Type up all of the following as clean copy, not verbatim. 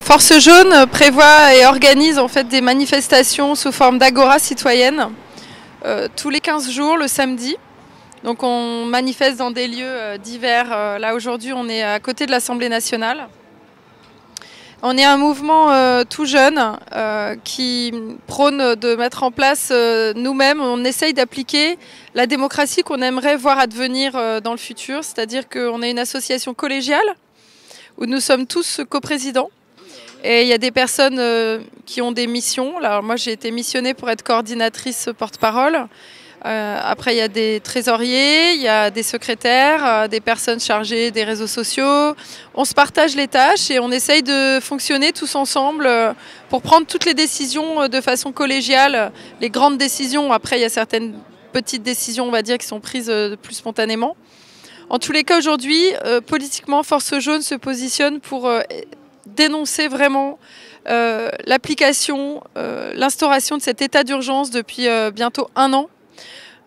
Force Jaune prévoit et organise en fait des manifestations sous forme d'agora citoyenne tous les 15 jours le samedi. Donc on manifeste dans des lieux divers. Là aujourd'hui on est à côté de l'Assemblée nationale. On est un mouvement tout jeune qui prône de mettre en place nous-mêmes, on essaye d'appliquer la démocratie qu'on aimerait voir advenir dans le futur. C'est-à-dire qu'on est une association collégiale où nous sommes tous coprésidents. Et il y a des personnes qui ont des missions. Alors moi j'ai été missionnée pour être coordinatrice porte-parole. Après il y a des trésoriers, il y a des secrétaires, des personnes chargées des réseaux sociaux. On se partage les tâches et on essaye de fonctionner tous ensemble pour prendre toutes les décisions de façon collégiale. Les grandes décisions, après il y a certaines petites décisions on va dire qui sont prises plus spontanément. En tous les cas aujourd'hui, politiquement Force Jaune se positionne pour dénoncer vraiment l'application, l'instauration de cet état d'urgence depuis bientôt 1 an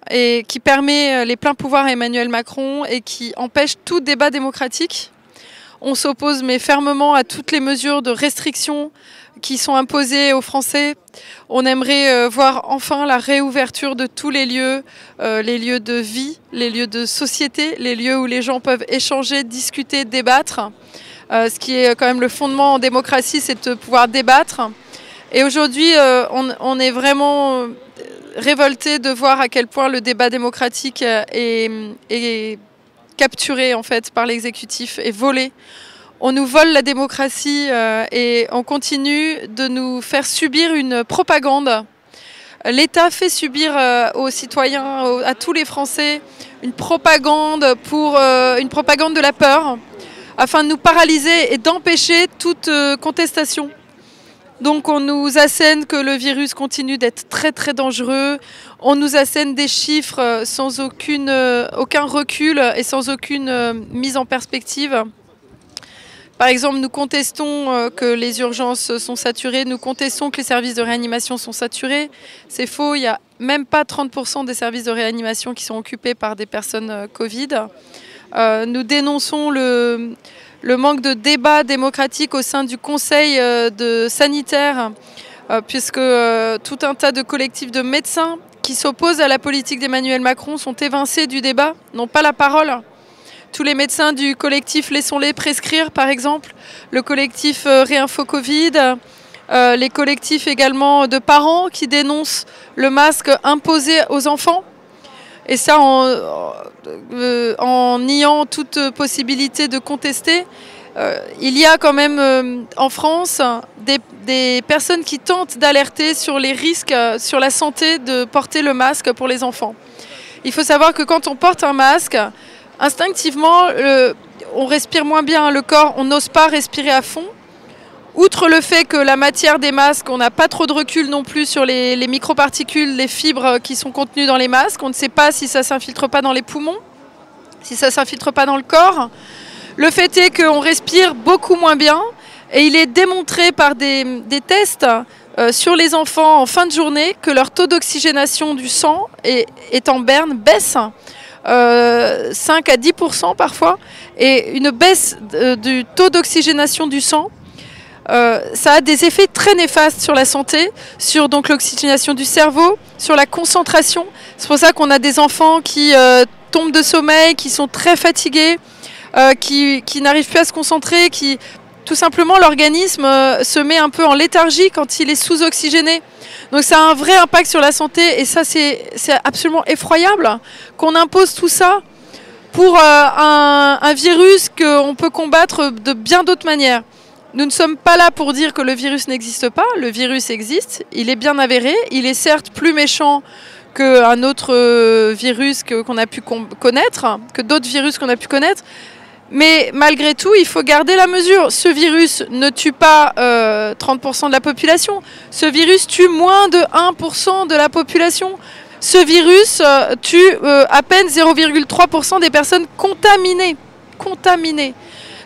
et qui permet les pleins pouvoirs à Emmanuel Macron et qui empêche tout débat démocratique. On s'oppose mais fermement à toutes les mesures de restriction qui sont imposées aux Français. On aimerait voir enfin la réouverture de tous les lieux de vie, les lieux de société, les lieux où les gens peuvent échanger, discuter, débattre. Ce qui est quand même le fondement en démocratie, c'est de pouvoir débattre. Et aujourd'hui, on est vraiment révolté de voir à quel point le débat démocratique est capturé en fait par l'exécutif et volé. On nous vole la démocratie et on continue de nous faire subir une propagande. L'État fait subir aux citoyens, à tous les Français, une propagande de la peur, afin de nous paralyser et d'empêcher toute contestation. Donc on nous assène que le virus continue d'être très très dangereux, on nous assène des chiffres sans aucun recul et sans aucune mise en perspective. Par exemple, nous contestons que les urgences sont saturées, nous contestons que les services de réanimation sont saturés. C'est faux, il n'y a même pas 30% des services de réanimation qui sont occupés par des personnes Covid. Nous dénonçons le manque de débat démocratique au sein du Conseil sanitaire, puisque tout un tas de collectifs de médecins qui s'opposent à la politique d'Emmanuel Macron sont évincés du débat, n'ont pas la parole. Tous les médecins du collectif Laissons-les prescrire, par exemple, le collectif Réinfo Covid, les collectifs également de parents qui dénoncent le masque imposé aux enfants. Et ça en niant toute possibilité de contester. Il y a quand même en France des personnes qui tentent d'alerter sur les risques sur la santé de porter le masque pour les enfants. Il faut savoir que quand on porte un masque, instinctivement, on respire moins bien le corps, on n'ose pas respirer à fond. Outre le fait que la matière des masques, on n'a pas trop de recul non plus sur les microparticules, les fibres qui sont contenues dans les masques. On ne sait pas si ça ne s'infiltre pas dans les poumons, si ça ne s'infiltre pas dans le corps. Le fait est qu'on respire beaucoup moins bien et il est démontré par des tests sur les enfants en fin de journée que leur taux d'oxygénation du sang est en berne, baisse. 5 à 10% parfois. Et une baisse du taux d'oxygénation du sang, ça a des effets très néfastes sur la santé, sur donc l'oxygénation du cerveau, sur la concentration. C'est pour ça qu'on a des enfants qui tombent de sommeil, qui sont très fatigués, qui n'arrivent plus à se concentrer, qui tout simplement l'organisme se met un peu en léthargie quand il est sous-oxygéné. Donc ça a un vrai impact sur la santé et ça c'est absolument effroyable qu'on impose tout ça pour un virus qu'on peut combattre de bien d'autres manières. Nous ne sommes pas là pour dire que le virus n'existe pas, le virus existe, il est bien avéré, il est certes plus méchant qu'un autre virus qu'on a pu connaître, que d'autres virus qu'on a pu connaître, mais malgré tout, il faut garder la mesure. Ce virus ne tue pas 30% de la population, ce virus tue moins de 1% de la population. Ce virus tue à peine 0,3% des personnes contaminées.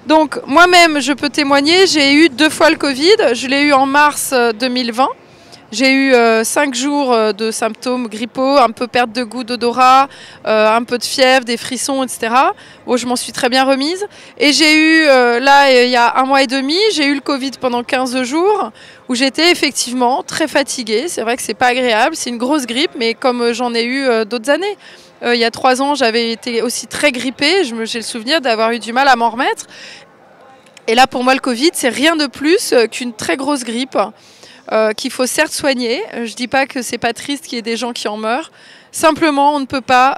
Donc moi-même, je peux témoigner, j'ai eu 2 fois le Covid. Je l'ai eu en mars 2020 J'ai eu 5 jours de symptômes grippaux, un peu perte de goût, d'odorat, un peu de fièvre, des frissons, etc. Bon, je m'en suis très bien remise. Et j'ai eu, là, il y a 1 mois et demi, j'ai eu le Covid pendant 15 jours, où j'étais effectivement très fatiguée. C'est vrai que c'est pas agréable, c'est une grosse grippe, mais comme j'en ai eu d'autres années. Il y a 3 ans, j'avais été aussi très grippée. J'ai le souvenir d'avoir eu du mal à m'en remettre. Et là, pour moi, le Covid, c'est rien de plus qu'une très grosse grippe qu'il faut certes soigner. Je ne dis pas que c'est pas triste qu'il y ait des gens qui en meurent. Simplement, on ne peut pas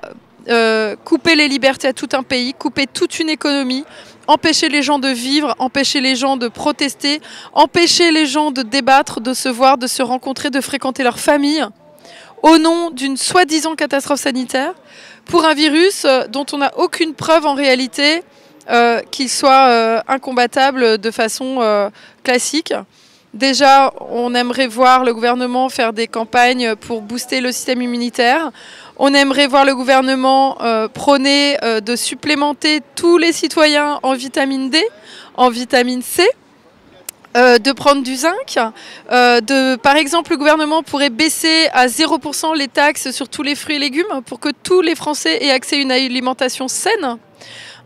couper les libertés à tout un pays, couper toute une économie, empêcher les gens de vivre, empêcher les gens de protester, empêcher les gens de débattre, de se voir, de se rencontrer, de fréquenter leur famille, au nom d'une soi-disant catastrophe sanitaire, pour un virus dont on n'a aucune preuve en réalité qu'il soit incombattable de façon classique. Déjà, on aimerait voir le gouvernement faire des campagnes pour booster le système immunitaire. On aimerait voir le gouvernement prôner de supplémenter tous les citoyens en vitamine D, en vitamine C, de prendre du zinc. Par exemple, le gouvernement pourrait baisser à 0% les taxes sur tous les fruits et légumes pour que tous les Français aient accès à une alimentation saine.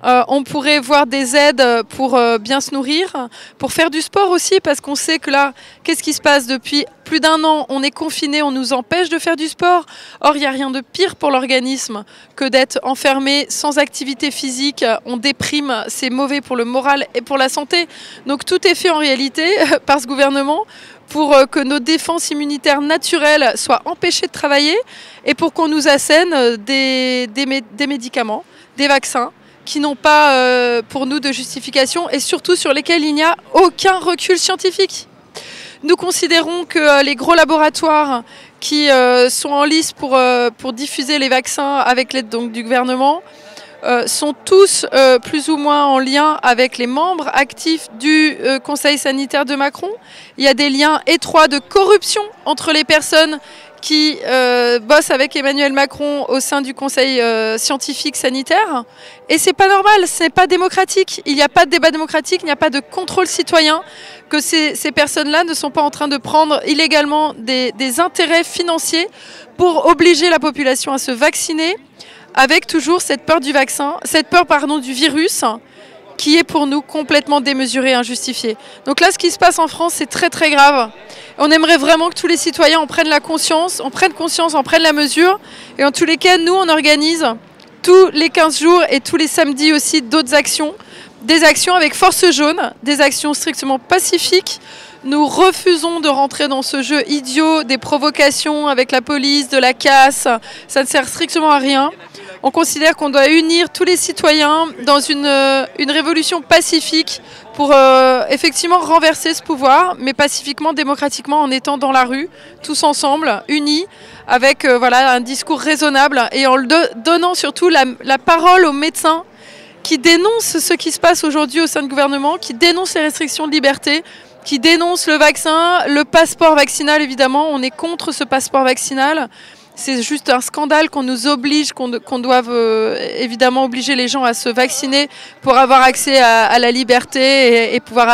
On pourrait voir des aides pour bien se nourrir, pour faire du sport aussi, parce qu'on sait que là, qu'est-ce qui se passe depuis plus d'1 an? On est confinés, on nous empêche de faire du sport. Or, il n'y a rien de pire pour l'organisme que d'être enfermé sans activité physique. On déprime, c'est mauvais pour le moral et pour la santé. Donc tout est fait en réalité par ce gouvernement pour que nos défenses immunitaires naturelles soient empêchées de travailler et pour qu'on nous assène des médicaments, des vaccins, qui n'ont pas pour nous de justification et surtout sur lesquels il n'y a aucun recul scientifique. Nous considérons que les gros laboratoires qui sont en lice pour diffuser les vaccins avec l'aide donc du gouvernement sont tous plus ou moins en lien avec les membres actifs du Conseil sanitaire de Macron. Il y a des liens étroits de corruption entre les personnes qui bosse avec Emmanuel Macron au sein du Conseil scientifique sanitaire. Et c'est pas normal, c'est pas démocratique. Il n'y a pas de débat démocratique, il n'y a pas de contrôle citoyen, que ces personnes-là ne sont pas en train de prendre illégalement des intérêts financiers pour obliger la population à se vacciner, avec toujours cette peur du vaccin, cette peur, pardon, du virus, qui est pour nous complètement démesurée et injustifiée. Donc là, ce qui se passe en France, c'est très très grave. On aimerait vraiment que tous les citoyens en prennent la conscience, en prennent la mesure. Et en tous les cas, nous, on organise tous les 15 jours et tous les samedis aussi d'autres actions. Des actions avec force jaune, des actions strictement pacifiques. Nous refusons de rentrer dans ce jeu idiot des provocations avec la police, de la casse. Ça ne sert strictement à rien. On considère qu'on doit unir tous les citoyens dans une révolution pacifique pour effectivement renverser ce pouvoir, mais pacifiquement, démocratiquement, en étant dans la rue, tous ensemble, unis, avec voilà, un discours raisonnable et en donnant surtout la parole aux médecins qui dénoncent ce qui se passe aujourd'hui au sein du gouvernement, qui dénoncent les restrictions de liberté, qui dénoncent le vaccin, le passeport vaccinal évidemment. On est contre ce passeport vaccinal. C'est juste un scandale qu'on nous oblige, qu'on doive évidemment obliger les gens à se vacciner pour avoir accès à la liberté et pouvoir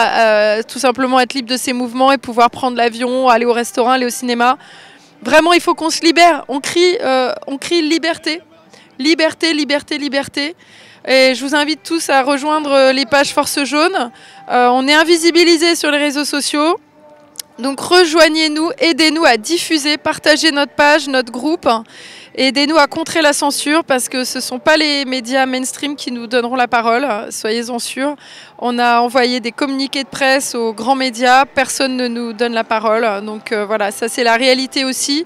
tout simplement être libre de ses mouvements et pouvoir prendre l'avion, aller au restaurant, aller au cinéma. Vraiment, il faut qu'on se libère. On crie liberté. Liberté, liberté, liberté. Et je vous invite tous à rejoindre les pages Force Jaune. On est invisibilisés sur les réseaux sociaux. Donc rejoignez-nous, aidez-nous à diffuser, partagez notre page, notre groupe, aidez-nous à contrer la censure parce que ce ne sont pas les médias mainstream qui nous donneront la parole, soyez-en sûrs. On a envoyé des communiqués de presse aux grands médias, personne ne nous donne la parole. Donc voilà, ça c'est la réalité aussi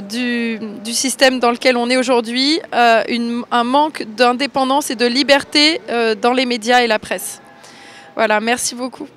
du système dans lequel on est aujourd'hui, un manque d'indépendance et de liberté dans les médias et la presse. Voilà, merci beaucoup.